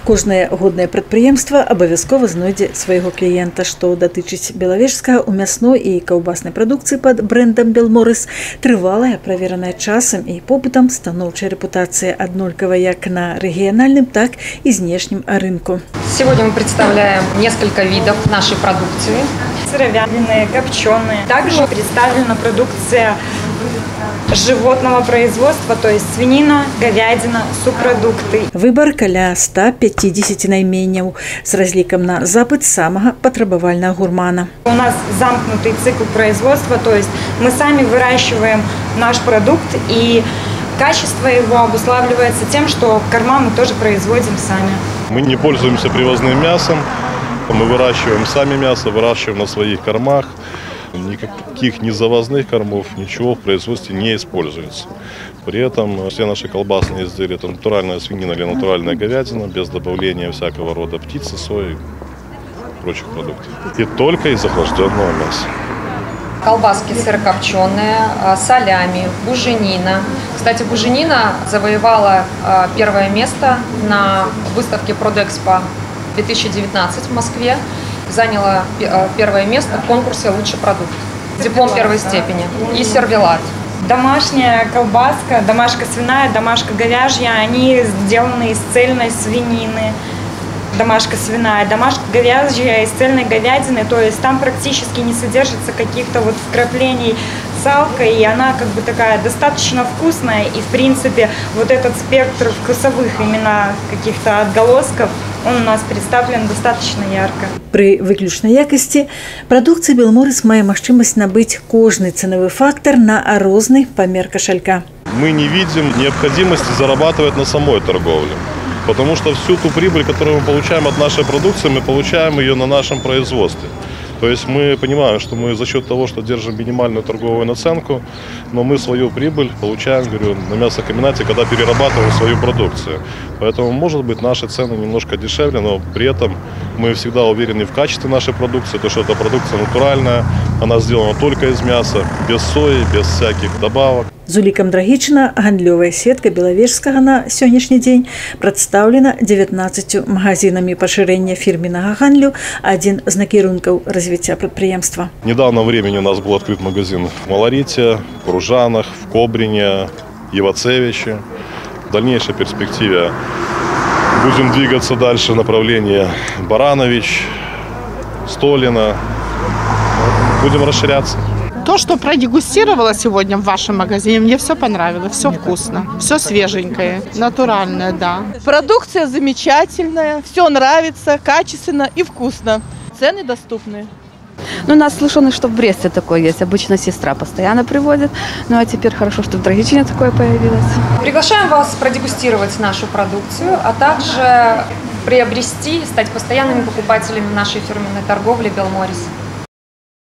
Кожнае годнае прадпрыемства абавязкова знойдзе свайго кліента, што датычыць белавежскага ў мясной і каўбаснай прадукцыі пад брэндам «Белморис». Трывалая, правераная часам і попытам, станоўчая рэпутацыя аднолькавая як на рэгіянальным, так і знешнім рынку. Сегодня мы представляем несколько видов нашей продукции. Сыровяленые, копченые. Также представлена продукция животного производства, то есть свинина, говядина, субпродукты. Выбор каля 150 найменняў с разликом на запыт самого патрабавальнага гурмана. У нас замкнутый цикл производства, то есть мы сами выращиваем наш продукт, и качество его обуславливается тем, что корма мы тоже производим сами. Мы не пользуемся привозным мясом, мы выращиваем сами мясо, выращиваем на своих кормах. Никаких ни завозных кормов, ничего в производстве не используется. При этом все наши колбасные изделия – это натуральная свинина или натуральная говядина, без добавления всякого рода птицы, сои и прочих продуктов. И только из охлажденного мяса. Колбаски сырокопченые, салями, буженина. Кстати, буженина завоевала первое место на выставке Продэкспо 2019 в Москве. Заняла первое место в конкурсе «Лучший продукт». Диплом первой степени и сервелат. Домашняя колбаска, домашка свиная, домашка говяжья, они сделаны из цельной свинины. Домашка свиная, домашка говяжья из цельной говядины, то есть там практически не содержится каких-то вот вкраплений салка, и она как бы такая достаточно вкусная, и в принципе вот этот спектр вкусовых именно каких-то отголосков, он у нас представлен достаточно ярко. При выключнай якасці прадукцыі «Белморис» мае магчымасць набыць кожны ценовый фактор на розны памер кошелька. Мы не видим необходимости зарабатывать на самой торговле, потому что всю ту прибыль, которую мы получаем от нашей продукции, мы получаем ее на нашем производстве. То есть мы понимаем, что мы за счет того, что держим минимальную торговую наценку, но мы свою прибыль получаем, говорю, на мясокомбинате, когда перерабатываем свою продукцию. Поэтому, может быть, наши цены немножко дешевле, но при этом мы всегда уверены в качестве нашей продукции, то что эта продукция натуральная, она сделана только из мяса, без сои, без всяких добавок. Зуліка Мдрагічна, гандлёвая сетка белавежскага на сённяшні дзень прадстаўлена 19 магазинамі пашырэння фірменнага гандлю, адзін з накірункаў развіцця прадпрыемства. Недавно времени у нас был открыт магазин в Малорите, в Кружанах, в Кобрине, Ивацевиче. В дальнейшей перспективе будем двигаться дальше в направлении Баранович, Столина. Будем расширяться. То, что продегустировала сегодня в вашем магазине, мне все понравилось, все вкусно, все свеженькое, натуральное, да. Продукция замечательная, все нравится, качественно и вкусно. Цены доступные. Ну, нас слышно, что в Бресте такое есть. Обычно сестра постоянно приводит. Ну, а теперь хорошо, что в Драгичине такое появилось. Приглашаем вас продегустировать нашу продукцию, а также приобрести, стать постоянными покупателями нашей фирменной торговли «Белморис».